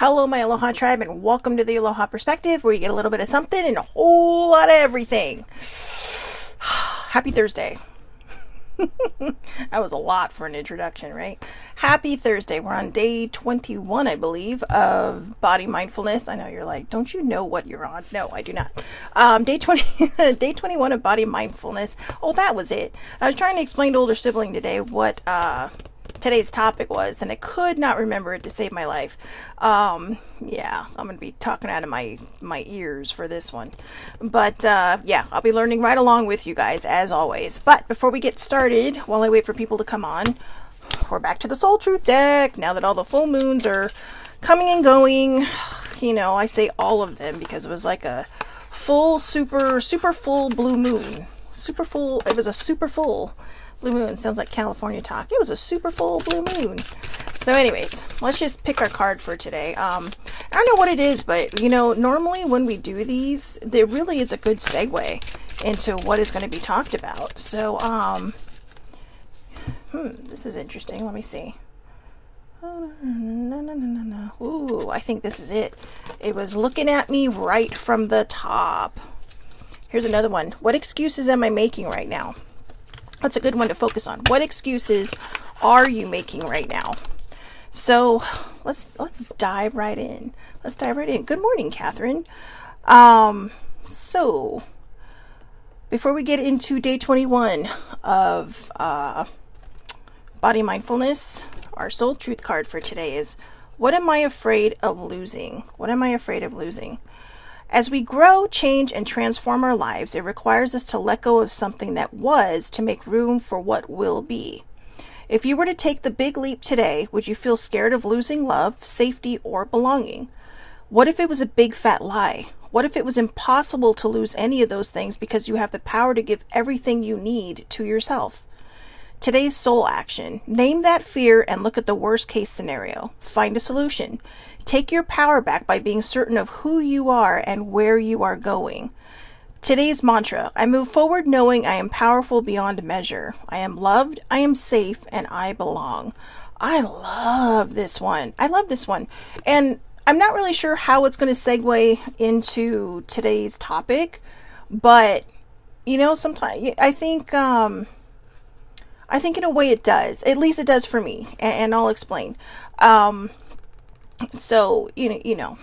Hello, my Aloha tribe, and welcome to the Aloha Perspective, where you get a little bit of something and a whole lot of everything. Happy Thursday. That was a lot for an introduction, right? Happy Thursday. We're on day 21, I believe, of body mindfulness. I know you're like, don't you know what you're on? No, I do not. Day 20, day 21 of body mindfulness. Oh, that was it. I was trying to explain to older sibling today what today's topic was, and I could not remember it to save my life. Yeah, I'm going to be talking out of my ears for this one. But yeah, I'll be learning right along with you guys, as always. But before we get started, while I wait for people to come on, we're back to the Soul Truth deck. Now that all the full moons are coming and going, you know, I say all of them because it was like a full, super full blue moon. Super full, it was a super full blue moon. Sounds like California talk. It was a super full blue moon. So anyways, let's just pick our card for today. I don't know what it is, but you know, normally when we do these, there really is a good segue into what is going to be talked about. So, this is interesting. Let me see. Ooh, I think this is it. It was looking at me right from the top. Here's another one. What excuses am I making right now? That's a good one to focus on. What excuses are you making right now? So let's dive right in. Let's dive right in. Good morning, Catherine. So before we get into day 21 of body mindfulness, our soul truth card for today is, what am I afraid of losing? What am I afraid of losing? As we grow, change, and transform our lives, it requires us to let go of something that was to make room for what will be. If you were to take the big leap today, would you feel scared of losing love, safety, or belonging? What if it was a big fat lie? What if it was impossible to lose any of those things because you have the power to give everything you need to yourself? Today's soul action. Name that fear and look at the worst case scenario. Find a solution. Take your power back by being certain of who you are and where you are going. Today's mantra. I move forward knowing I am powerful beyond measure. I am loved, I am safe, and I belong. I love this one. I love this one. And I'm not really sure how it's going to segue into today's topic, but you know, sometimes I think in a way it does. At least it does for me, and I'll explain. So, you know,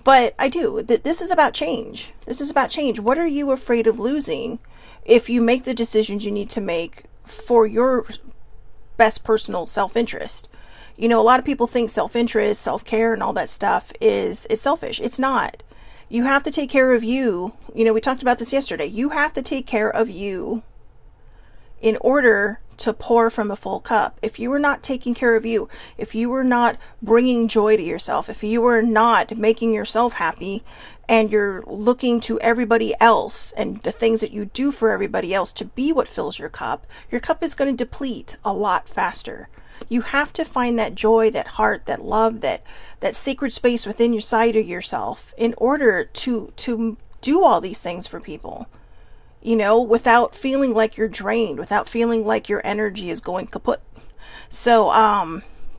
but I do. This is about change. This is about change. What are you afraid of losing if you make the decisions you need to make for your best personal self-interest? You know, a lot of people think self-interest, self-care, and all that stuff is selfish. It's not. You have to take care of you. You know, we talked about this yesterday. You have to take care of you in order to pour from a full cup. If you were not taking care of you, if you were not bringing joy to yourself, if you were not making yourself happy, and you're looking to everybody else and the things that you do for everybody else to be what fills your cup is going to deplete a lot faster. You have to find that joy, that heart, that love, that sacred space within your side of yourself in order to do all these things for people. You know, without feeling like you're drained, without feeling like your energy is going kaput. So,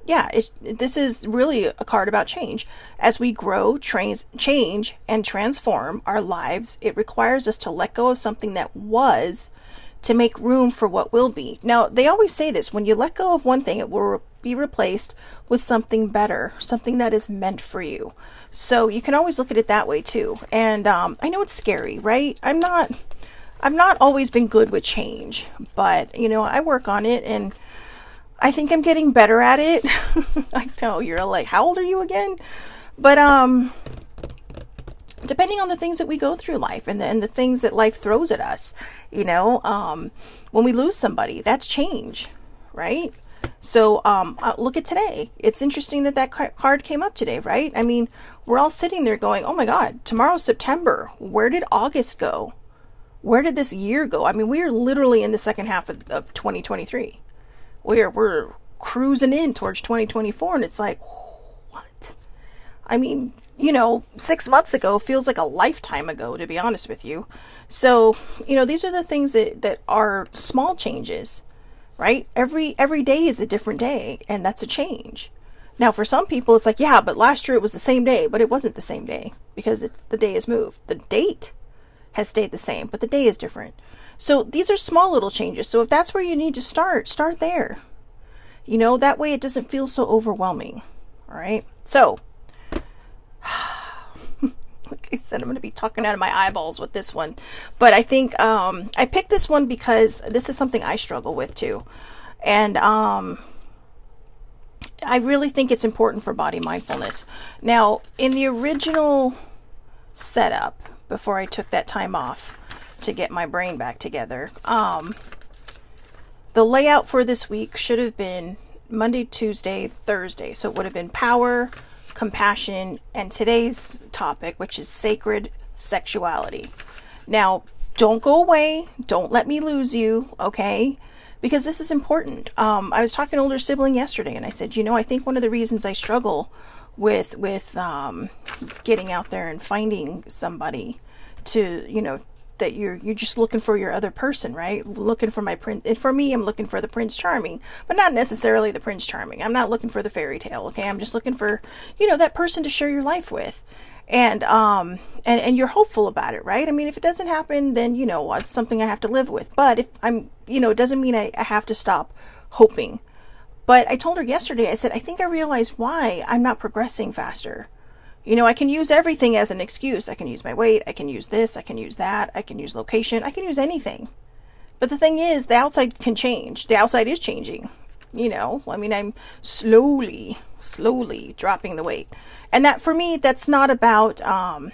yeah, this is really a card about change. As we grow, change, and transform our lives, it requires us to let go of something that was to make room for what will be. Now, they always say this, when you let go of one thing, it will be replaced with something better, something that is meant for you. So you can always look at it that way too. And I know it's scary, right? I've not always been good with change, but you know, I work on it and I think I'm getting better at it. I know you're like, how old are you again? But depending on the things that we go through life and the things that life throws at us, you know, when we lose somebody, that's change, right? So look at today. It's interesting that card came up today, right? I mean, we're all sitting there going, oh my God, tomorrow's September. Where did August go? Where did this year go? I mean, we are literally in the second half of 2023. We're cruising in towards 2024, and it's like, what? I mean, you know, 6 months ago feels like a lifetime ago, to be honest with you. So, you know, these are the things that are small changes, right? Every day is a different day, and that's a change. Now, for some people, it's like, yeah, but last year it was the same day, but it wasn't the same day because the day has moved. The date has stayed the same, but the day is different. So these are small little changes. So if that's where you need to start there. That way it doesn't feel so overwhelming. All right. So, like I said, I'm going to be talking out of my eyeballs with this one. But I think I picked this one because this is something I struggle with too. And I really think it's important for body mindfulness. Now, in the original setup, before I took that time off to get my brain back together, the layout for this week should have been Monday, Tuesday, Thursday. So it would have been power, compassion, and today's topic, which is sacred sexuality. Now, don't go away. Don't let me lose you, okay? Because this is important. I was talking to an older sibling yesterday, and I said, I think one of the reasons I struggle with getting out there and finding somebody to, that you're just looking for your other person, right? Looking for my prince. And for me, I'm looking for the Prince Charming, but not necessarily the Prince Charming. I'm not looking for the fairy tale, okay? I'm just looking for, that person to share your life with. And you're hopeful about it, right? I mean, if it doesn't happen, then, it's something I have to live with. But if I'm, it doesn't mean I have to stop hoping. But I told her yesterday, I said, I think I realized why I'm not progressing faster. I can use everything as an excuse. I can use my weight. I can use this. I can use that. I can use location. I can use anything. But the thing is, the outside can change. The outside is changing. I'm slowly dropping the weight. And that, for me, that's not about,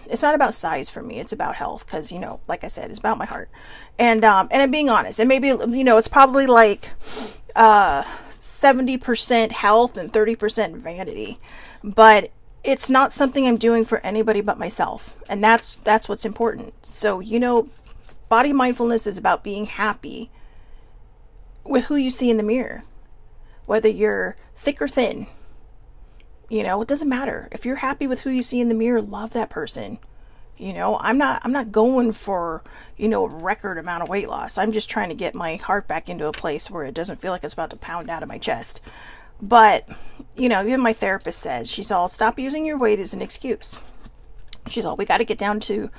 it's not about size for me. It's about health. Cause, like I said, it's about my heart. And I'm being honest. And maybe, it's probably like, 70% health and 30% vanity. But it's not something I'm doing for anybody but myself. And that's what's important. So, body mindfulness is about being happy with who you see in the mirror. Whether you're thick or thin, it doesn't matter. If you're happy with who you see in the mirror, love that person. I'm not going for, a record amount of weight loss. I'm just trying to get my heart back into a place where it doesn't feel like it's about to pound out of my chest. But, even my therapist says, she's all, stop using your weight as an excuse. She's all, we got to get down to,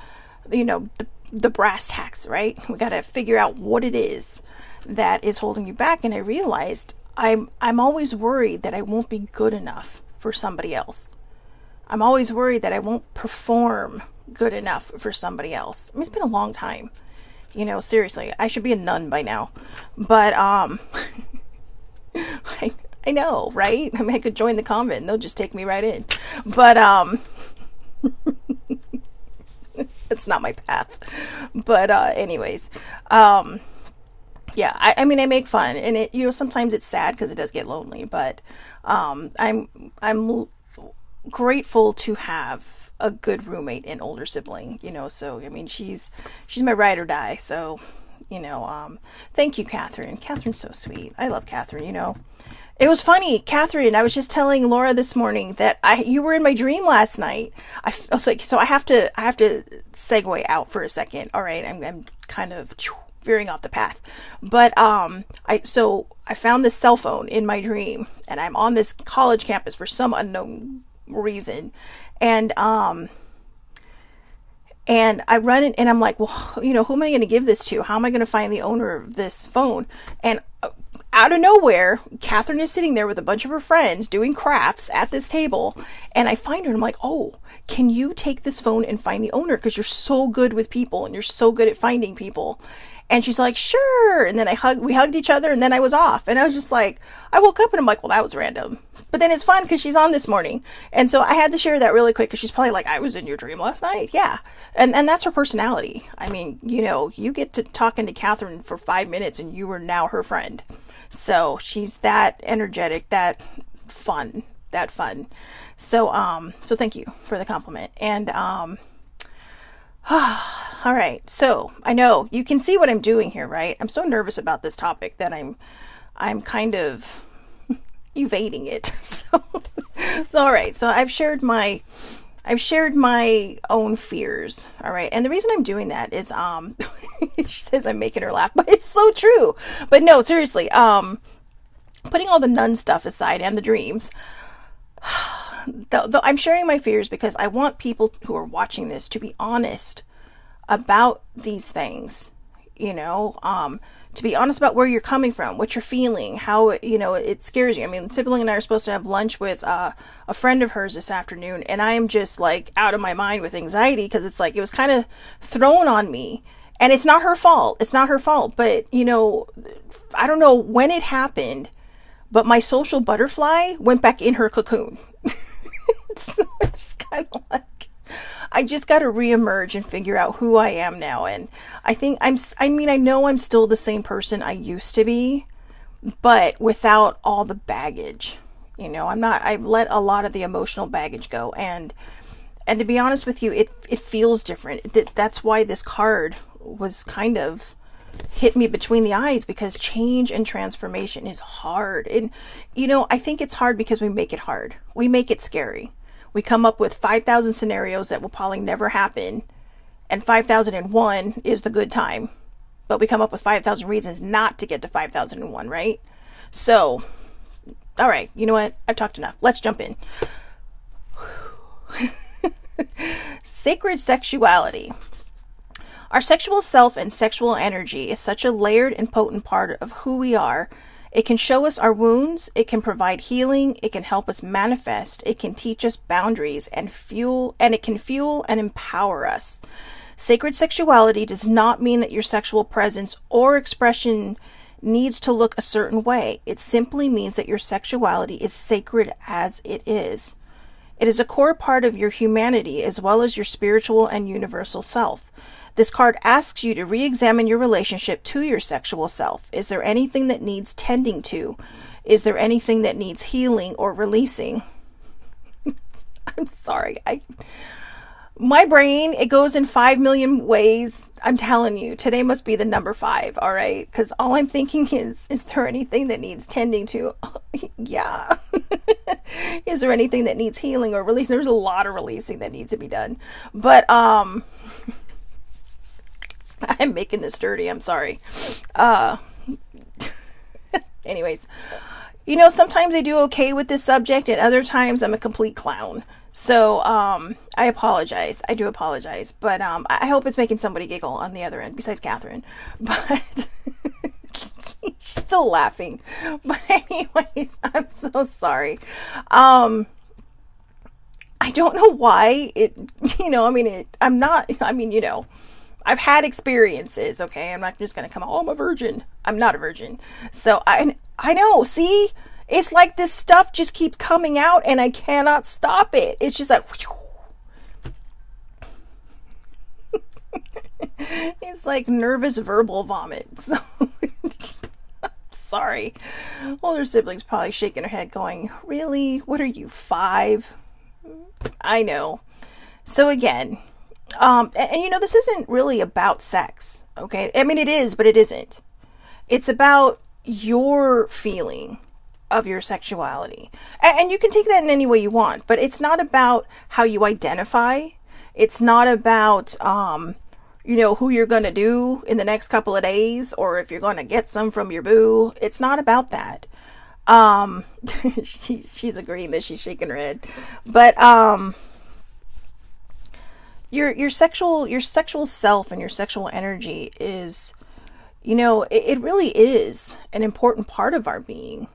the brass tacks, right? We got to figure out what it is that is holding you back. And I realized I'm always worried that I won't be good enough for somebody else. I'm always worried that I won't perform good enough for somebody else. I mean, it's been a long time. Seriously, I should be a nun by now. But, I know, right? I mean, I could join the convent and they'll just take me right in. But, it's not my path. But, anyways, yeah, I mean, I make fun and it, sometimes it's sad because it does get lonely, but, I'm grateful to have a good roommate and older sibling, so, I mean, she's my ride or die. So, thank you, Catherine. Catherine's so sweet. I love Catherine, It was funny, Catherine, I was just telling Laura this morning that you were in my dream last night. I was like, so I have to segue out for a second. All right. I'm kind of veering off the path, but, I found this cell phone in my dream and I'm on this college campus for some unknown reason. And I run in and I'm like, well, who am I going to give this to? How am I going to find the owner of this phone? And out of nowhere, Catherine is sitting there with a bunch of her friends doing crafts at this table. And I find her and I'm like, oh, can you take this phone and find the owner? Because you're so good with people and you're so good at finding people. And she's like, sure. And then we hugged each other and then I was off. And I was just like, I woke up and I'm like, well, that was random. But then it's fun because she's on this morning. And so I had to share that really quick because she's probably like, I was in your dream last night. Yeah. And that's her personality. I mean, you get to talking to Catherine for 5 minutes and you are now her friend. So she's that energetic, that fun. So, so thank you for the compliment. And, all right. So I know you can see what I'm doing here, right? I'm so nervous about this topic that I'm kind of evading it. So it's all right. So I've shared my own fears. All right. And the reason I'm doing that is, she says I'm making her laugh, but it's so true. But no, seriously, putting all the nun stuff aside and the dreams, Though I'm sharing my fears because I want people who are watching this to be honest about these things, you know, to be honest about where you're coming from, what you're feeling, how, it scares you. I mean, Sibling and I are supposed to have lunch with a friend of hers this afternoon, and I am just like out of my mind with anxiety because it's like it was kind of thrown on me. And it's not her fault. It's not her fault. But, I don't know when it happened, but my social butterfly went back in her cocoon. So it's kind of like, I just got to reemerge and figure out who I am now. And I know I'm still the same person I used to be, but without all the baggage. I've let a lot of the emotional baggage go. And to be honest with you, it feels different. That's why this card was kind of hit me between the eyes, because change and transformation is hard. And, I think it's hard because we make it hard. We make it scary. We come up with 5,000 scenarios that will probably never happen, and 5,001 is the good time. But we come up with 5,000 reasons not to get to 5,001, right? So, all right, you know what? I've talked enough. Let's jump in. Sacred sexuality. Our sexual self and sexual energy is such a layered and potent part of who we are. It can show us our wounds, it can provide healing, it can help us manifest, it can teach us boundaries and it can fuel and empower us. Sacred sexuality does not mean that your sexual presence or expression needs to look a certain way. It simply means that your sexuality is sacred as it is. It is a core part of your humanity as well as your spiritual and universal self. This card asks you to re-examine your relationship to your sexual self. Is there anything that needs tending to? Is there anything that needs healing or releasing? I'm sorry. My brain, it goes in 5 million ways. I'm telling you, today must be the number 5, all right? Because all I'm thinking is there anything that needs tending to? Yeah. Is there anything that needs healing or releasing? There's a lot of releasing that needs to be done. But, I'm making this dirty. I'm sorry. Anyways, sometimes I do okay with this subject, and other times I'm a complete clown. So, I apologize. I do apologize. But I hope it's making somebody giggle on the other end, besides Catherine. But she's still laughing. But anyways, I'm so sorry. I don't know why I've had experiences, okay? I'm not just going to come, I'm a virgin. I'm not a virgin. So I know, see? It's like this stuff just keeps coming out and I cannot stop it. It's just like, it's like nervous verbal vomit. So, sorry. Older siblings probably shaking her head going, really? What are you, 5? I know. So again, and this isn't really about sex, okay? I mean, it is, but it isn't. It's about your feeling of your sexuality. And you can take that in any way you want, but it's not about how you identify. It's not about, who you're going to do in the next couple of days, or if you're going to get some from your boo. It's not about that. She's agreeing that she's shaking her head, but, your sexual self and your sexual energy is, it really is an important part of our being.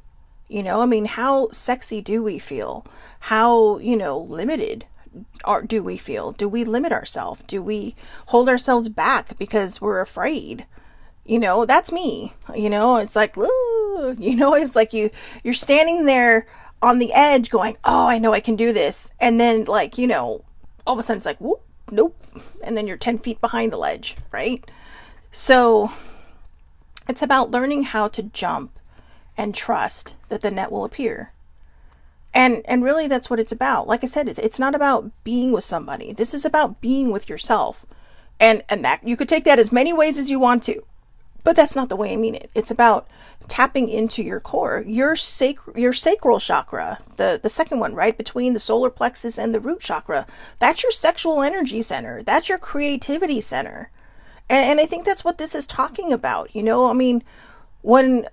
How sexy do we feel? How, limited do we feel? Do we limit ourselves? Do we hold ourselves back because we're afraid? That's me. It's like, ooh, it's like you're standing there on the edge going, oh, I know I can do this. And then all of a sudden it's like, whoop, nope. And then you're 10 feet behind the ledge, right? So it's about learning how to jump and trust that the net will appear. And really that's what it's about. Like I said, it's not about being with somebody. This is about being with yourself. And that you could take that as many ways as you want to. But that's not the way I mean it. It's about tapping into your core, your sacral chakra, the second one, right between the solar plexus and the root chakra. That's your sexual energy center. That's your creativity center. And I think that's what this is talking about. When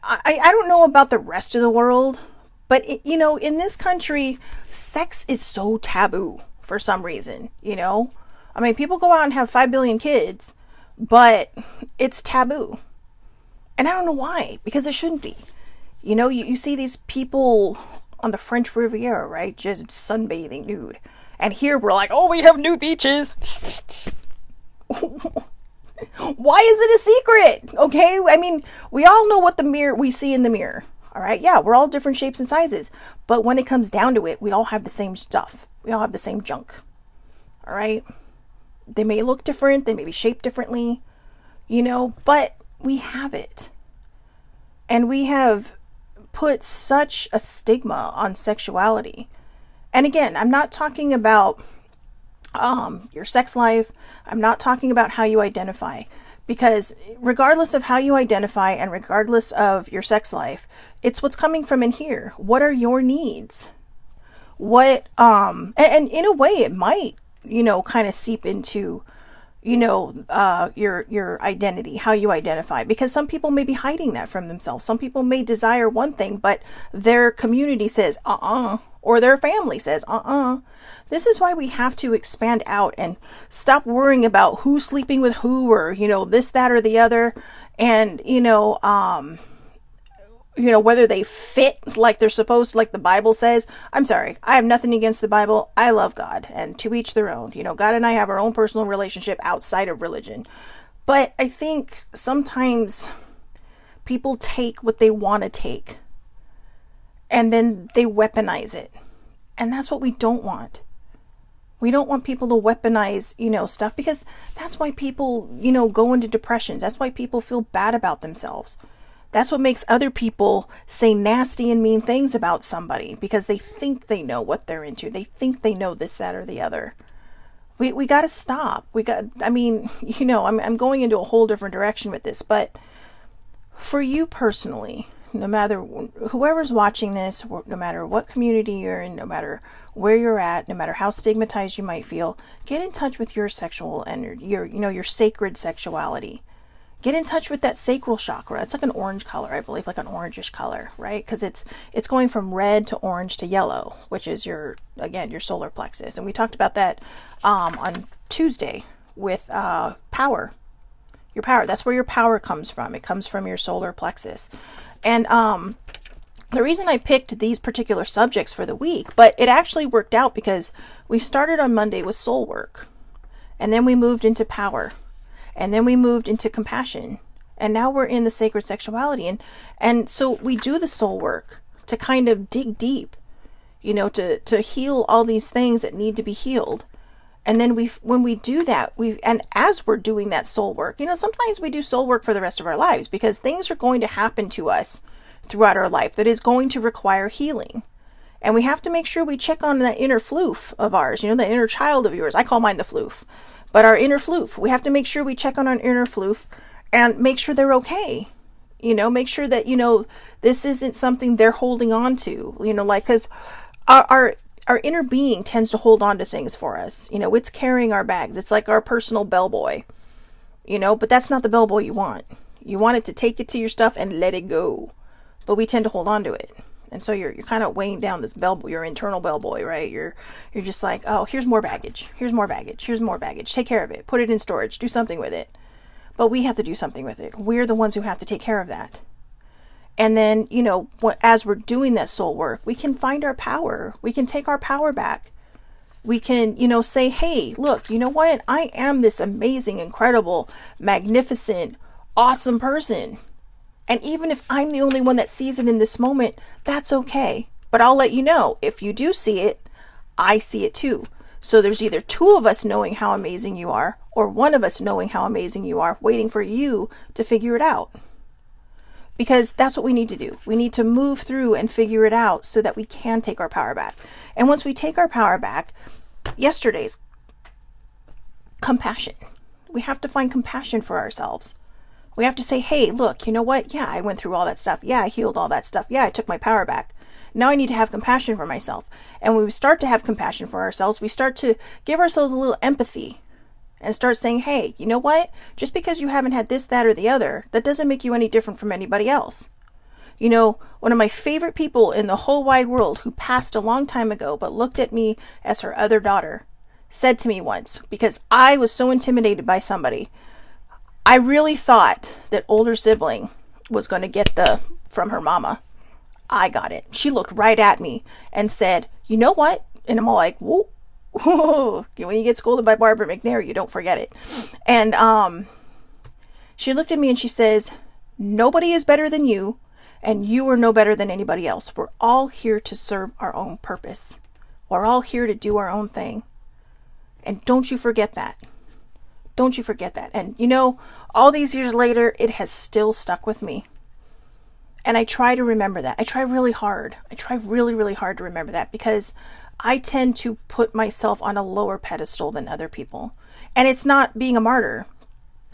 I don't know about the rest of the world, But, in this country, sex is so taboo for some reason, I mean, people go out and have 5 billion kids, but it's taboo. And I don't know why, because it shouldn't be. You see these people on the French Riviera, right? Just sunbathing nude. And here we're like, oh, we have nude beaches. Why is it a secret? Okay? I mean, we all know what we see in the mirror. All right? Yeah, we're all different shapes and sizes. But when it comes down to it, we all have the same stuff. We all have the same junk. All right? They may look different. They may be shaped differently. But we have it. And we have put such a stigma on sexuality. And again, I'm not talking about your sex life. I'm not talking about how you identify, because regardless of how you identify and regardless of your sex life, it's what's coming from in here. What are your needs? And in a way it might, kind of seep into, your identity, how you identify, because some people may be hiding that from themselves. Some people may desire one thing, but their community says, or their family says, This is why we have to expand out and stop worrying about who's sleeping with who, or, this, that, or the other. And, whether they fit like they're supposed to, like the Bible says. I'm sorry, I have nothing against the Bible. I love God, and to each their own. God and I have our own personal relationship outside of religion. But I think sometimes people take what they want to take and then they weaponize it. And that's what we don't want. We don't want people to weaponize, stuff, because that's why people, go into depressions. That's why people feel bad about themselves. That's what makes other people say nasty and mean things about somebody, because they think they know what they're into. They think they know this, that, or the other. We got to stop. I'm going into a whole different direction with this, but for you personally, no matter whoever's watching this, no matter what community you're in, no matter where you're at, no matter how stigmatized you might feel, get in touch with your sexual energy, your sacred sexuality. Get in touch with that sacral chakra. It's like an orange color, I believe, like an orangish color, right? Because it's going from red to orange to yellow, which is your solar plexus. And we talked about that on Tuesday with power. Your power. That's where your power comes from. It comes from your solar plexus. And the reason I picked these particular subjects for the week, but it actually worked out because we started on Monday with soul work, and then we moved into power, and then we moved into compassion, and now we're in the sacred sexuality. And so we do the soul work to kind of dig deep, to heal all these things that need to be healed. And then when we do that, and as we're doing that soul work, sometimes we do soul work for the rest of our lives, because things are going to happen to us throughout our life that is going to require healing. And we have to make sure we check on that inner floof of ours, the inner child of yours. I call mine the floof, but our inner floof, we have to make sure we check on our inner floof and make sure they're okay. Make sure that, this isn't something they're holding on to, because our inner being tends to hold on to things for us. It's carrying our bags. It's like our personal bellboy, but that's not the bellboy you want. You want it to take it to your stuff and let it go. But we tend to hold on to it. And so you're kind of weighing down this bellboy, your internal bellboy, right? You're just like, oh, here's more baggage. Here's more baggage. Here's more baggage. Take care of it. Put it in storage. Do something with it. But we have to do something with it. We're the ones who have to take care of that. And then, as we're doing that soul work, we can find our power. We can take our power back. We can, say, hey, look, you know what? I am this amazing, incredible, magnificent, awesome person. And even if I'm the only one that sees it in this moment, that's okay. But I'll let you know, if you do see it, I see it too. So there's either two of us knowing how amazing you are, or one of us knowing how amazing you are, waiting for you to figure it out. Because that's what we need to do. We need to move through and figure it out so that we can take our power back. And once we take our power back, yesterday's compassion. We have to find compassion for ourselves. We have to say, hey, look, you know what? Yeah, I went through all that stuff. Yeah, I healed all that stuff. Yeah, I took my power back. Now I need to have compassion for myself. And when we start to have compassion for ourselves, we start to give ourselves a little empathy and start saying, hey, you know what? Just because you haven't had this, that, or the other, that doesn't make you any different from anybody else. You know, one of my favorite people in the whole wide world who passed a long time ago but looked at me as her other daughter said to me once, because I was so intimidated by somebody, I really thought that older sibling was going to get the from her mama. I got it. She looked right at me and said, "You know what?" And I'm all like, "Whoa." When you get scolded by Barbara McNair, you don't forget it. And she looked at me and she says, "Nobody is better than you, and you are no better than anybody else. We're all here to serve our own purpose. We're all here to do our own thing. And don't you forget that. Don't you forget that." And you know, all these years later, it has still stuck with me. And I try to remember that. I try really hard. I try really, really hard to remember that, because I tend to put myself on a lower pedestal than other people. And it's not being a martyr.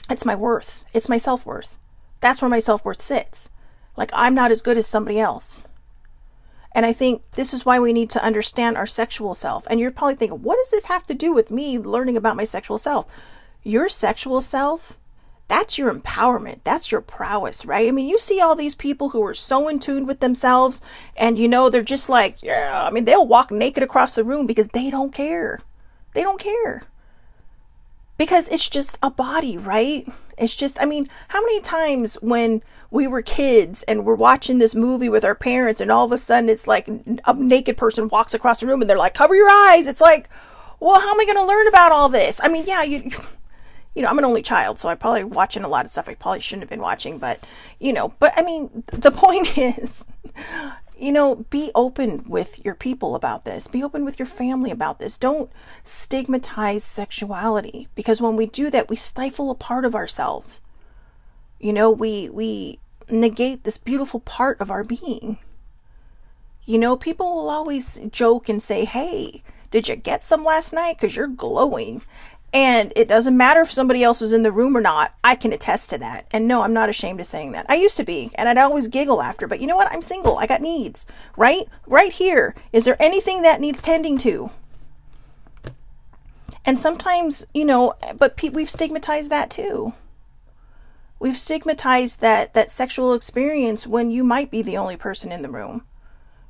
It's my worth. It's my self-worth. That's where my self-worth sits. Like, I'm not as good as somebody else. And I think this is why we need to understand our sexual self. And you're probably thinking, what does this have to do with me learning about my sexual self? Your sexual self, that's your empowerment. That's your prowess, right? I mean, you see all these people who are so in tune with themselves, and you know, they're just like, yeah, I mean, they'll walk naked across the room because they don't care. They don't care. Because it's just a body, right? It's just, I mean, how many times when we were kids and we're watching this movie with our parents, and all of a sudden it's like a naked person walks across the room and they're like, "Cover your eyes." It's like, well, how am I going to learn about all this? I mean, yeah, you know, I'm an only child, so I'm probably watching a lot of stuff I probably shouldn't have been watching, but, you know, but I mean, the point is, you know, be open with your people about this. Be open with your family about this. Don't stigmatize sexuality, because when we do that, we stifle a part of ourselves. You know, we negate this beautiful part of our being. You know, people will always joke and say, "Hey, did you get some last night? Because you're glowing." And it doesn't matter if somebody else was in the room or not. I can attest to that. And no, I'm not ashamed of saying that. I used to be, and I'd always giggle after. But you know what? I'm single. I got needs, right? Right here. Is there anything that needs tending to? And sometimes, you know, but we've stigmatized that too. We've stigmatized that sexual experience when you might be the only person in the room.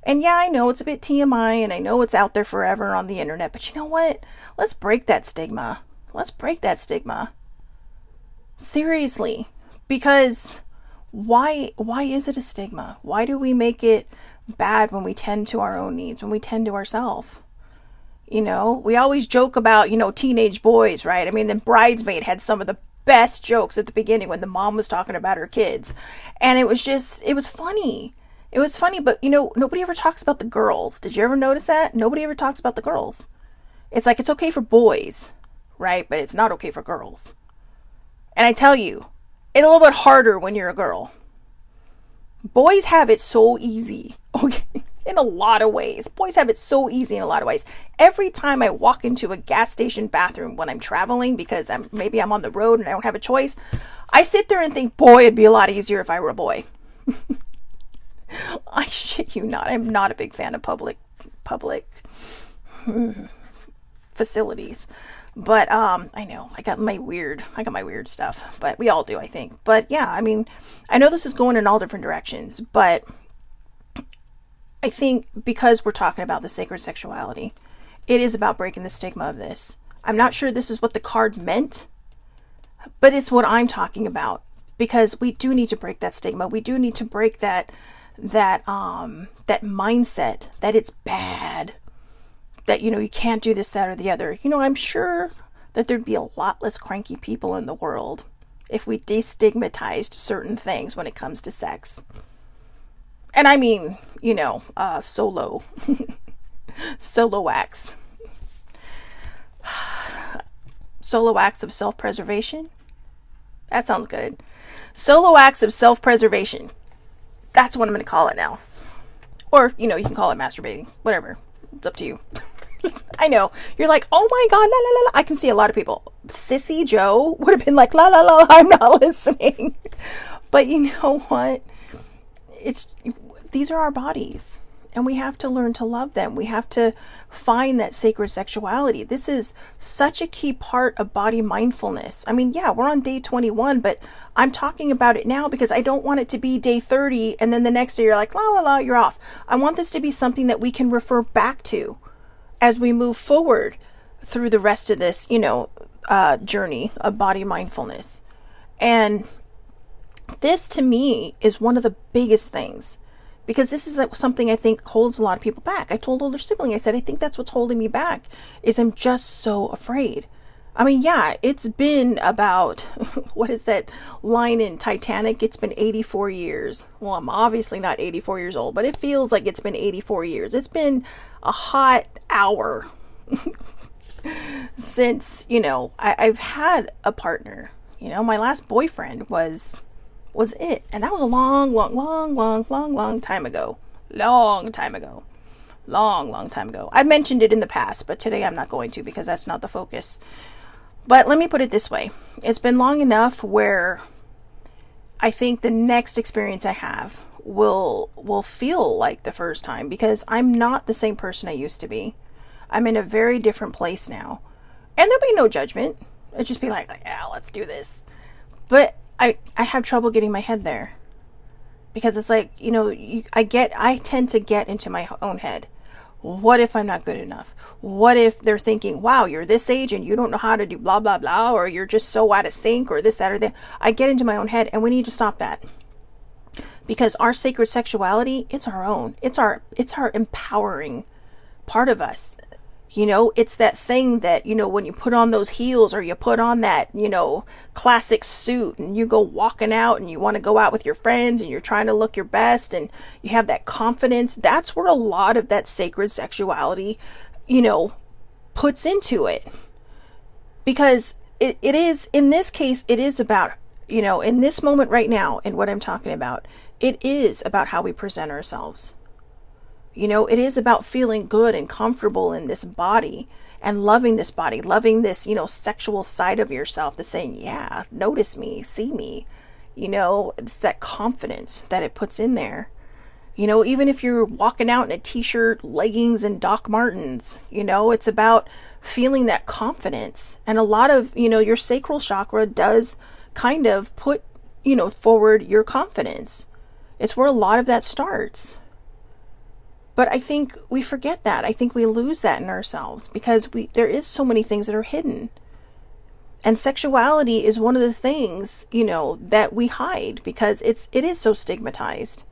And yeah, I know it's a bit TMI, and I know it's out there forever on the internet. But you know what? Let's break that stigma. Let's break that stigma. Seriously. Because why is it a stigma? Why do we make it bad when we tend to our own needs, when we tend to ourselves? You know, we always joke about, you know, teenage boys, right? I mean, the Bridesmaid had some of the best jokes at the beginning when the mom was talking about her kids. And it was funny. It was funny, but, you know, nobody ever talks about the girls. Did you ever notice that? Nobody ever talks about the girls. It's like, it's okay for boys, right? But it's not okay for girls. And I tell you, it's a little bit harder when you're a girl. Boys have it so easy, okay? In a lot of ways. Boys have it so easy in a lot of ways. Every time I walk into a gas station bathroom when I'm traveling, because maybe I'm on the road and I don't have a choice, I sit there and think, boy, it'd be a lot easier if I were a boy. I shit you not. I'm not a big fan of public facilities. But I know I got my weird stuff, but we all do, I think. But yeah, I mean, I know this is going in all different directions, but I think because we're talking about the sacred sexuality, it is about breaking the stigma of this. I'm not sure this is what the card meant, but it's what I'm talking about, because we do need to break that stigma. We do need to break that mindset that it's bad, that, you know, you can't do this, that, or the other. You know, I'm sure that there'd be a lot less cranky people in the world if we destigmatized certain things when it comes to sex. And I mean, you know, solo acts. Solo acts of self-preservation. That sounds good. Solo acts of self-preservation. That's what I'm going to call it now. Or, you know, you can call it masturbating. Whatever. It's up to you. I know. You're like, oh my God, la la la la. I can see a lot of people. Sissy Joe would have been like, la la la, I'm not listening. But you know what? These are our bodies. and we have to learn to love them. We have to find that sacred sexuality. This is such a key part of body mindfulness. I mean, yeah, we're on day 21, but I'm talking about it now because I don't want it to be day 30 and then the next day you're like, la la la, you're off. I want this to be something that we can refer back to as we move forward through the rest of this, journey of body mindfulness. And this to me is one of the biggest things, because this is something I think holds a lot of people back. I told older sibling, I said, I think that's what's holding me back, is I'm just so afraid. I mean, yeah, it's been about, what is that line in Titanic? It's been 84 years. Well, I'm obviously not 84 years old, but it feels like it's been 84 years. It's been a hot hour since, I've had a partner. My last boyfriend was it. And that was a long time ago. Long time ago. I've mentioned it in the past, but today I'm not going to, because that's not the focus. But let me put it this way. It's been long enough where I think the next experience I have will feel like the first time, because I'm not the same person I used to be. I'm in a very different place now. And there'll be no judgment. It'll just be like, yeah, let's do this. But I have trouble getting my head there, because it's like, I tend to get into my own head. What if I'm not good enough? What if they're thinking, wow, you're this age and you don't know how to do blah, blah, blah, or you're just so out of sync, or this, that, or that. I get into my own head, and we need to stop that. Because our sacred sexuality, it's our own. It's our empowering part of us. It's that thing that, when you put on those heels, or you put on that, classic suit, and you go walking out and you want to go out with your friends and you're trying to look your best and you have that confidence. That's where a lot of that sacred sexuality, puts into it. Because it is, in this case, it is about, in this moment right now, and what I'm talking about, it is about how we present ourselves. It is about feeling good and comfortable in this body, and loving this body, loving this, sexual side of yourself, the saying, yeah, notice me, see me. It's that confidence that it puts in there. Even if you're walking out in a t-shirt, leggings, and Doc Martens, it's about feeling that confidence. And a lot of, your sacral chakra does kind of put, forward your confidence. It's where a lot of that starts. But I think we forget that. I think we lose that in ourselves, because there is so many things that are hidden. And sexuality is one of the things, that we hide, because it is so stigmatized.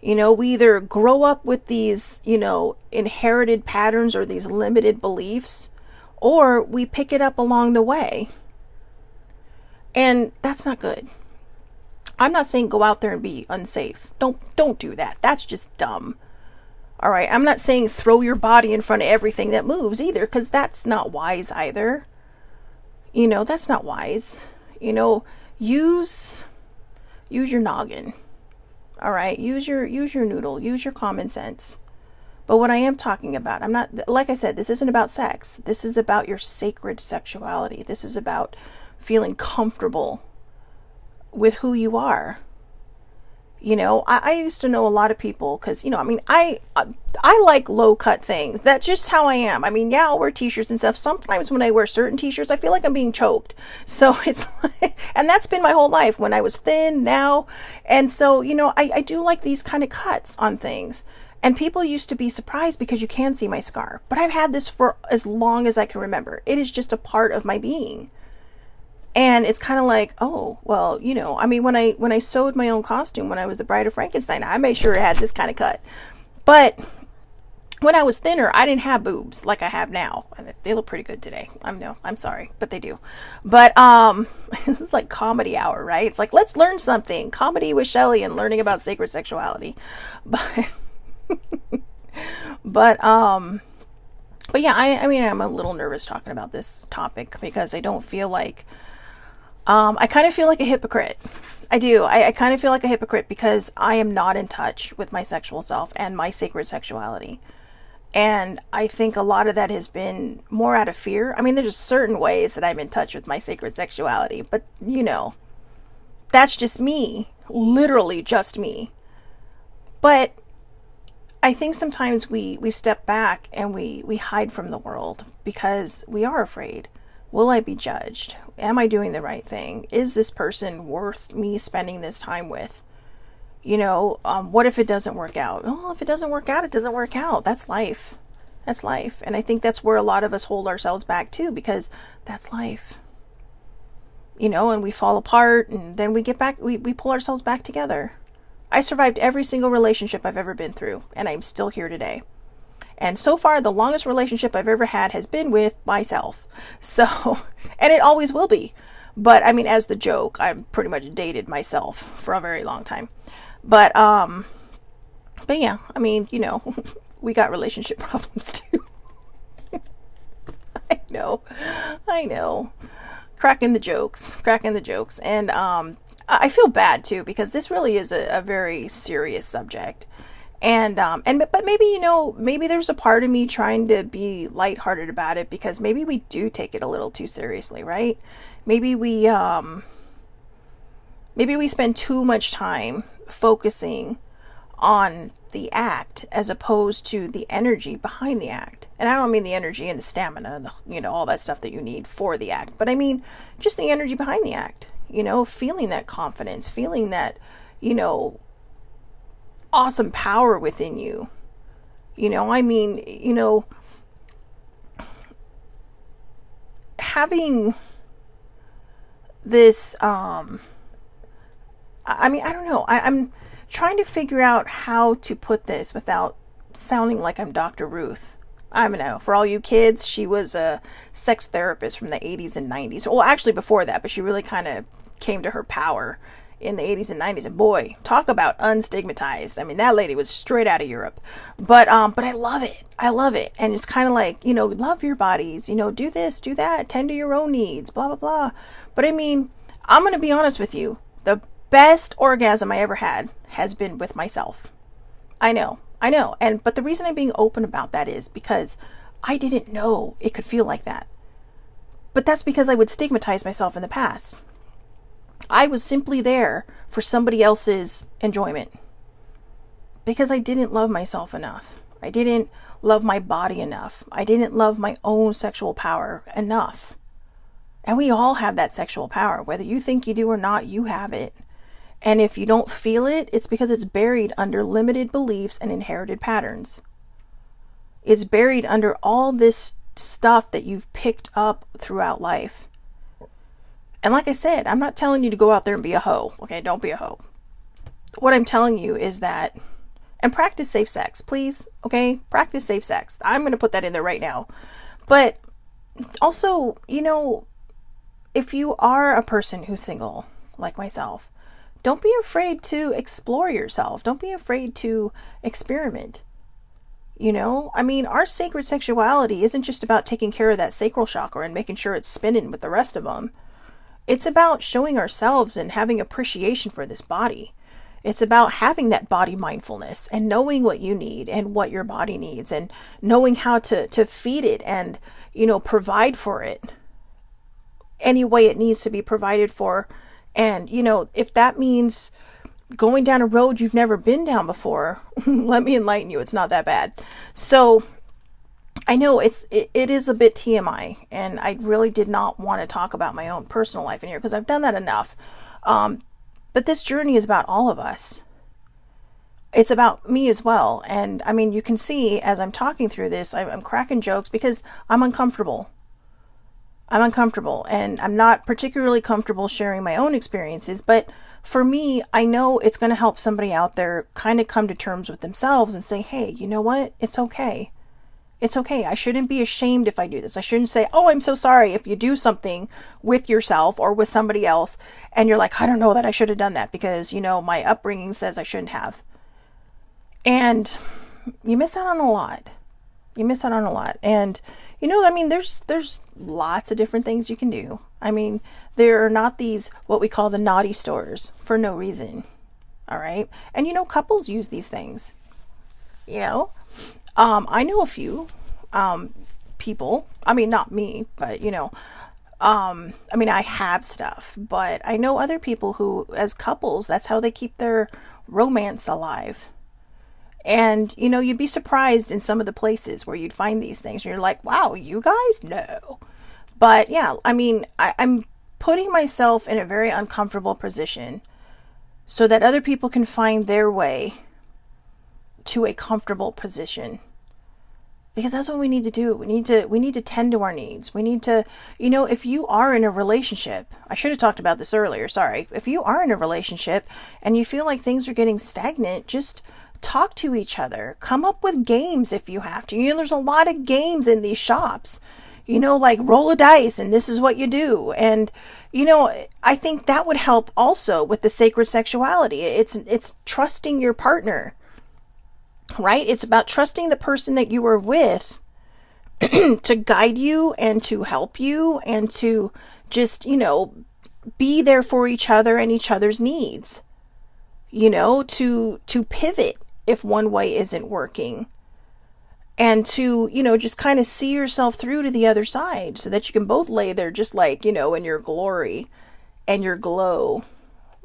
We either grow up with these, inherited patterns or these limited beliefs, or we pick it up along the way. And that's not good. I'm not saying go out there and be unsafe. Don't do that. That's just dumb. All right, I'm not saying throw your body in front of everything that moves either, because that's not wise either. That's not wise. Use your noggin. All right, use your noodle, use your common sense. But what I am talking about, I'm not, like I said, this isn't about sex. This is about your sacred sexuality. This is about feeling comfortable with who you are. I used to know a lot of people, because, I like low cut things. That's just how I am. Yeah, I'll wear t-shirts and stuff. Sometimes when I wear certain t-shirts, I feel like I'm being choked. So it's like, and that's been my whole life, when I was thin, now. And so, I do like these kind of cuts on things. And people used to be surprised, because you can see my scar. But I've had this for as long as I can remember. It is just a part of my being. And it's kind of like, oh, well, when I sewed my own costume, when I was the Bride of Frankenstein, I made sure it had this kind of cut. But when I was thinner, I didn't have boobs like I have now. They look pretty good today. I'm sorry, but they do. But this is like comedy hour, right? It's like, let's learn something. Comedy with Shelly and learning about sacred sexuality. But yeah, I'm a little nervous talking about this topic, because I don't feel like, I kind of feel like a hypocrite. I do. I kind of feel like a hypocrite, because I am not in touch with my sexual self and my sacred sexuality. And I think a lot of that has been more out of fear. There's certain ways that I'm in touch with my sacred sexuality, but that's just me. Literally just me. But I think sometimes we step back and we hide from the world because we are afraid. Will I be judged? Am I doing the right thing? Is this person worth me spending this time with? What if it doesn't work out? Oh, if it doesn't work out, it doesn't work out. That's life. That's life. And I think that's where a lot of us hold ourselves back too, because that's life. And we fall apart and then we get back, we pull ourselves back together. I survived every single relationship I've ever been through, and I'm still here today. And so far, the longest relationship I've ever had has been with myself. So, and it always will be. But I mean, as the joke, I've pretty much dated myself for a very long time. But yeah, I mean, we got relationship problems too. I know. Cracking the jokes. And I feel bad too, because this really is a very serious subject. But maybe, maybe there's a part of me trying to be lighthearted about it, because maybe we do take it a little too seriously, right? Maybe we spend too much time focusing on the act as opposed to the energy behind the act. And I don't mean the energy and the stamina and all that stuff that you need for the act, but I mean just the energy behind the act. Feeling that confidence, feeling that, awesome power within you. Having this, I don't know. I'm trying to figure out how to put this without sounding like I'm Dr. Ruth. I don't know. For all you kids, she was a sex therapist from the 80s and 90s. Well, actually before that, but she really kind of came to her power in the 80s and 90s. And boy, talk about unstigmatized. I mean, that lady was straight out of Europe. But I love it. And it's kind of like, love your bodies, do this, do that, tend to your own needs, blah, blah, blah. But I mean, I'm going to be honest with you. The best orgasm I ever had has been with myself. I know. But the reason I'm being open about that is because I didn't know it could feel like that. But that's because I would stigmatize myself in the past. I was simply there for somebody else's enjoyment because I didn't love myself enough. I didn't love my body enough. I didn't love my own sexual power enough. And we all have that sexual power. Whether you think you do or not, you have it. And if you don't feel it, it's because it's buried under limited beliefs and inherited patterns. It's buried under all this stuff that you've picked up throughout life. And like I said, I'm not telling you to go out there and be a hoe. Okay, don't be a hoe. What I'm telling you is that, and practice safe sex, please. Okay, practice safe sex. I'm going to put that in there right now. But also, if you are a person who's single, like myself, don't be afraid to explore yourself. Don't be afraid to experiment. Our sacred sexuality isn't just about taking care of that sacral chakra and making sure it's spinning with the rest of them. It's about showing ourselves and having appreciation for this body. It's about having that body mindfulness and knowing what you need and what your body needs and knowing how to feed it and, provide for it any way it needs to be provided for. And, if that means going down a road you've never been down before, let me enlighten you. It's not that bad. So I know it is a bit TMI, and I really did not want to talk about my own personal life in here because I've done that enough. But this journey is about all of us. It's about me as well. And I mean, you can see as I'm talking through this, I'm cracking jokes because I'm uncomfortable. And I'm not particularly comfortable sharing my own experiences, but for me, I know it's going to help somebody out there kind of come to terms with themselves and say, hey, you know what? It's okay. It's okay. I shouldn't be ashamed if I do this. I shouldn't say, oh, I'm so sorry if you do something with yourself or with somebody else and you're like, I don't know that I should have done that because, my upbringing says I shouldn't have. And you miss out on a lot. And there's lots of different things you can do. There are not these, what we call the naughty stores for no reason. All right. And, couples use these things, I know a few, people, not me, but, I have stuff, but I know other people who, as couples, that's how they keep their romance alive. And, you'd be surprised in some of the places where you'd find these things. And you're like, wow, you guys? No. But yeah, I mean, I'm putting myself in a very uncomfortable position so that other people can find their way to a comfortable position. Because that's what we need to do. We need to tend to our needs. We need to, if you are in a relationship, I should have talked about this earlier, sorry. If you are in a relationship and you feel like things are getting stagnant, just talk to each other. Come up with games if you have to. There's a lot of games in these shops. Like roll a dice and this is what you do. And, I think that would help also with the sacred sexuality. It's trusting your partner. Right? It's about trusting the person that you are with to guide you and to help you and to just, be there for each other and each other's needs. To pivot if one way isn't working. And to, just kind of see yourself through to the other side so that you can both lay there just like, in your glory and your glow.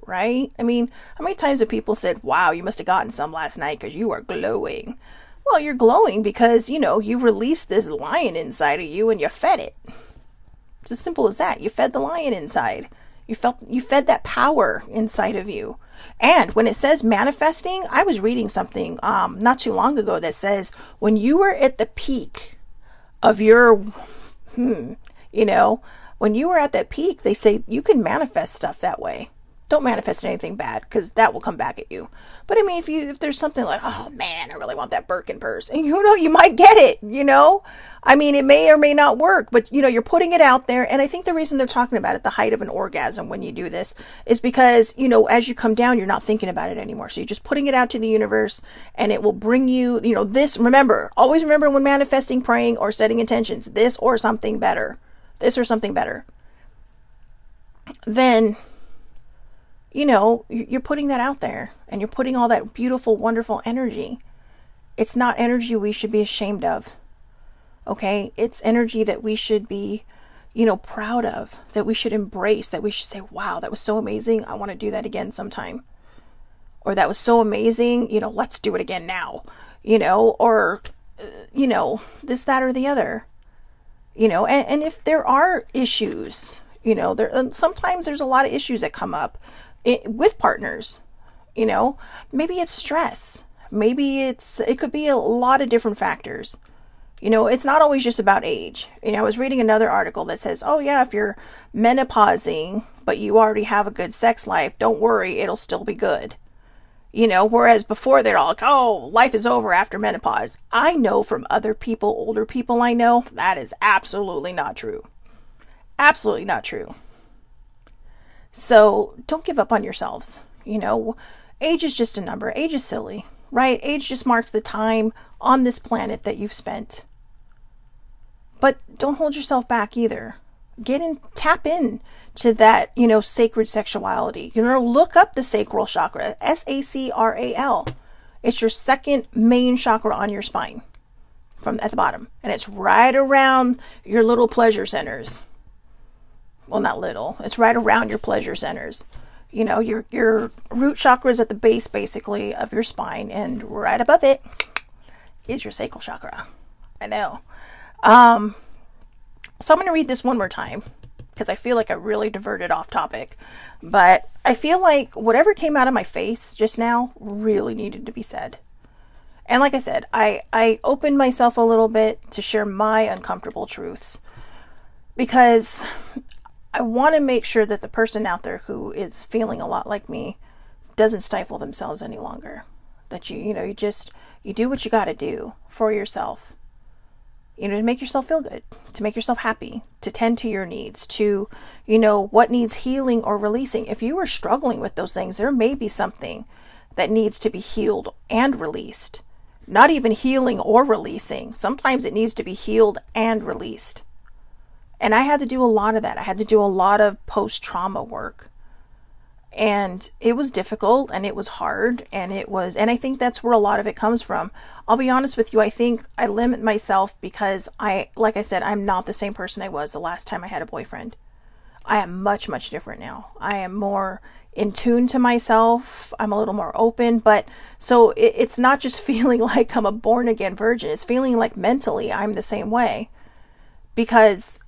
Right? I mean, how many times have people said, wow, you must have gotten some last night because you are glowing. Well, you're glowing because, you released this lion inside of you and you fed it. It's as simple as that. You fed the lion inside. You fed that power inside of you. And when it says manifesting, I was reading something not too long ago that says when you were at the peak of your, when you were at that peak, they say you can manifest stuff that way. Don't manifest anything bad because that will come back at you. But I mean, if there's something like, oh man, I really want that Birkin purse, and you might get it, I mean, it may or may not work, but you're putting it out there. And I think the reason they're talking about it, the height of an orgasm when you do this, is because, as you come down, you're not thinking about it anymore. So you're just putting it out to the universe and it will bring you, always remember when manifesting, praying, or setting intentions, this or something better, then you're putting that out there and you're putting all that beautiful, wonderful energy. It's not energy we should be ashamed of. Okay? It's energy that we should be, proud of, that we should embrace, that we should say, wow, that was so amazing. I want to do that again sometime. Or that was so amazing. Let's do it again now. Or, this, that, or the other. And if there are issues, sometimes there's a lot of issues that come up with partners, maybe it's stress, maybe it could be a lot of different factors. It's not always just about age. I was reading another article that says, oh yeah, if you're menopausing, but you already have a good sex life, don't worry, it'll still be good. Whereas before they're all like, oh, life is over after menopause. I know from other people, older people I know, that is absolutely not true. Absolutely not true. So don't give up on yourselves. Age is just a number. Age is silly, right? Age just marks the time on this planet that you've spent. But don't hold yourself back either. Tap in to that, sacred sexuality. Look up the sacral chakra, Sacral. It's your second main chakra on your spine at the bottom. And it's right around your little pleasure centers. Well, not little. It's right around your pleasure centers. Your root chakra is at the base, basically, of your spine. And right above it is your sacral chakra. I know. So I'm going to read this one more time because I feel like I really diverted off topic. But I feel like whatever came out of my face just now really needed to be said. And like I said, I opened myself a little bit to share my uncomfortable truths because I want to make sure that the person out there who is feeling a lot like me doesn't stifle themselves any longer. That you do what you got to do for yourself. To make yourself feel good, to make yourself happy, to tend to your needs, to, what needs healing or releasing. If you are struggling with those things, there may be something that needs to be healed and released. Not even healing or releasing. Sometimes it needs to be healed and released. And I had to do a lot of that. I had to do a lot of post-trauma work. And it was difficult and it was hard and I think that's where a lot of it comes from. I'll be honest with you. I think I limit myself because like I said, I'm not the same person I was the last time I had a boyfriend. I am much, much different now. I am more in tune to myself. I'm a little more open, but so it's not just feeling like I'm a born again virgin. It's feeling like mentally I'm the same way, because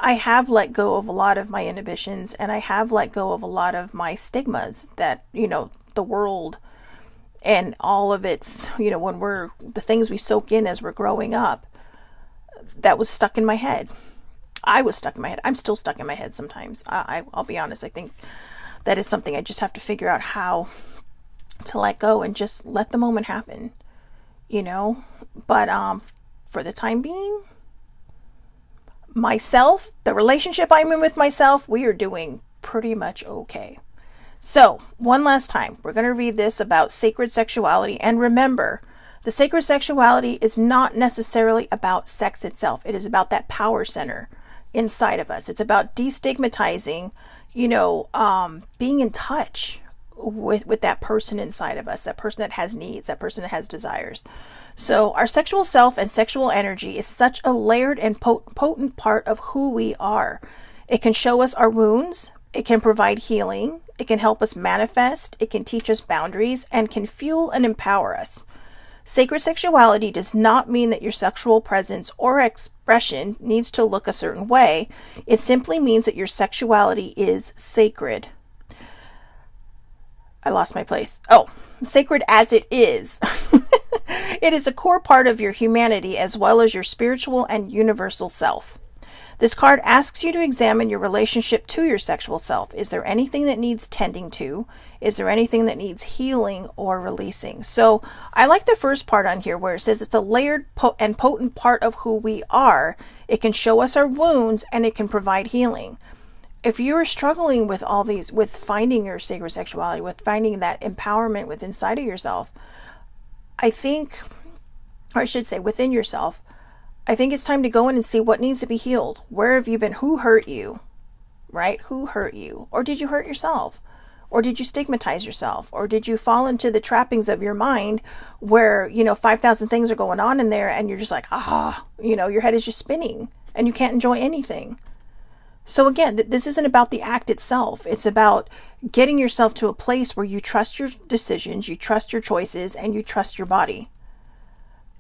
I have let go of a lot of my inhibitions, and I have let go of a lot of my stigmas that, the world and all of its, when we're the things we soak in as we're growing up, that was stuck in my head. I was stuck in my head. I'm still stuck in my head sometimes. I'll be honest. I think that is something I just have to figure out how to let go and just let the moment happen, But for the time being, myself, the relationship I'm in with myself, we are doing pretty much okay. So, one last time, we're going to read this about sacred sexuality. And remember, the sacred sexuality is not necessarily about sex itself. It is about that power center inside of us. It's about destigmatizing, being in touch with that person inside of us, that person that has needs, that person that has desires. So our sexual self and sexual energy is such a layered and potent part of who we are. It can show us our wounds. It can provide healing. It can help us manifest. It can teach us boundaries and can fuel and empower us. Sacred sexuality does not mean that your sexual presence or expression needs to look a certain way. It simply means that your sexuality is sacred. I lost my place. Oh, sacred as it is. It is a core part of your humanity as well as your spiritual and universal self. This card asks you to examine your relationship to your sexual self. Is there anything that needs tending to? Is there anything that needs healing or releasing? So I like the first part on here where it says it's a layered and potent part of who we are. It can show us our wounds and it can provide healing. If you're struggling with all these, with finding your sacred sexuality, with finding that empowerment within inside of yourself, I think, or I should say within yourself, I think it's time to go in and see what needs to be healed. Where have you been? Who hurt you? Right? Who hurt you? Or did you hurt yourself? Or did you stigmatize yourself? Or did you fall into the trappings of your mind where, 5,000 things are going on in there and you're just like, your head is just spinning and you can't enjoy anything. So again, this isn't about the act itself. It's about getting yourself to a place where you trust your decisions, you trust your choices, and you trust your body.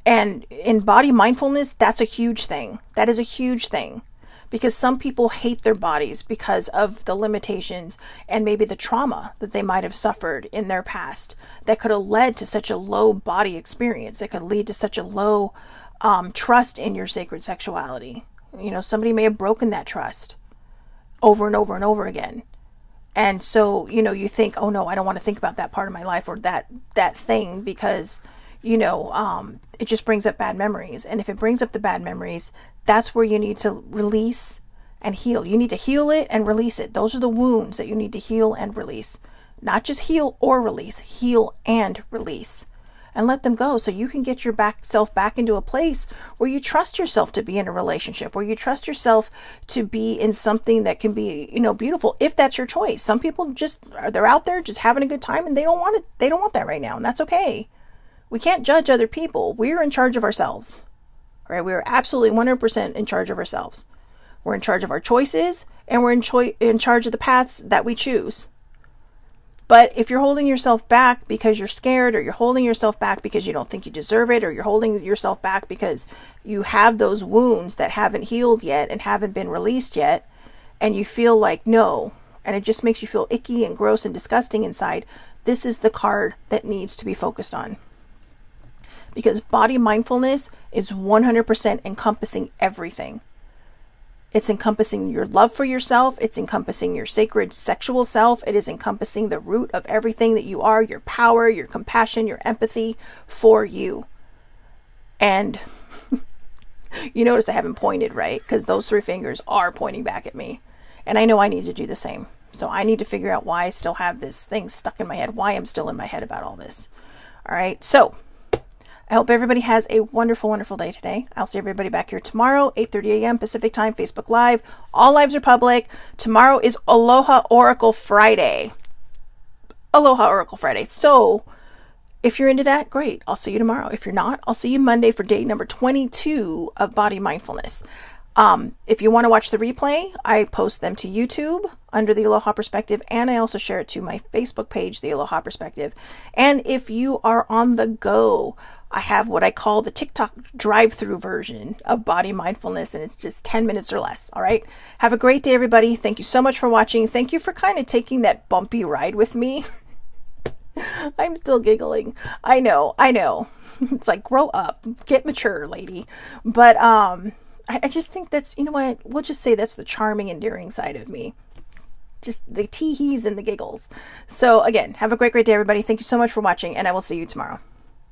And in body mindfulness, that's a huge thing. That is a huge thing. Because some people hate their bodies because of the limitations and maybe the trauma that they might have suffered in their past that could have led to such a low body experience. That could lead to such a low trust in your sacred sexuality. Somebody may have broken that trust over and over and over again. And so, you think, oh no, I don't want to think about that part of my life or that thing because, it just brings up bad memories. And if it brings up the bad memories, that's where you need to release and heal. You need to heal it and release it. Those are the wounds that you need to heal and release. Not just heal or release, heal and release. And let them go so you can get your self back into a place where you trust yourself to be in a relationship, where you trust yourself to be in something that can be, beautiful, if that's your choice. Some people they're out there just having a good time and they don't want it. They don't want that right now. And that's okay. We can't judge other people. We're in charge of ourselves. Right? We're absolutely 100% in charge of ourselves. We're in charge of our choices and we're in charge of the paths that we choose. But if you're holding yourself back because you're scared, or you're holding yourself back because you don't think you deserve it, or you're holding yourself back because you have those wounds that haven't healed yet and haven't been released yet, and you feel like no, and it just makes you feel icky and gross and disgusting inside, this is the card that needs to be focused on. Because body mindfulness is 100% encompassing everything. It's encompassing your love for yourself. It's encompassing your sacred sexual self. It is encompassing the root of everything that you are, your power, your compassion, your empathy for you. And you notice I haven't pointed, right? Because those 3 fingers are pointing back at me. And I know I need to do the same. So I need to figure out why I still have this thing stuck in my head, why I'm still in my head about all this. All right. So I hope everybody has a wonderful, wonderful day today. I'll see everybody back here tomorrow, 8:30 a.m. Pacific time, Facebook Live. All lives are public. Tomorrow is Aloha Oracle Friday. Aloha Oracle Friday. So if you're into that, great. I'll see you tomorrow. If you're not, I'll see you Monday for day number 22 of Body Mindfulness. If you want to watch the replay, I post them to YouTube under the Aloha Perspective, and I also share it to my Facebook page, the Aloha Perspective. And if you are on the go, I have what I call the TikTok drive-through version of body mindfulness, and it's just 10 minutes or less. All right. Have a great day, everybody. Thank you so much for watching. Thank you for kind of taking that bumpy ride with me. I'm still giggling. I know. It's like, grow up, get mature, lady. But I just think that's, you know what, we'll just say that's the charming, endearing side of me. Just the tee-hees and the giggles. So again, have a great day, everybody. Thank you so much for watching, and I will see you tomorrow.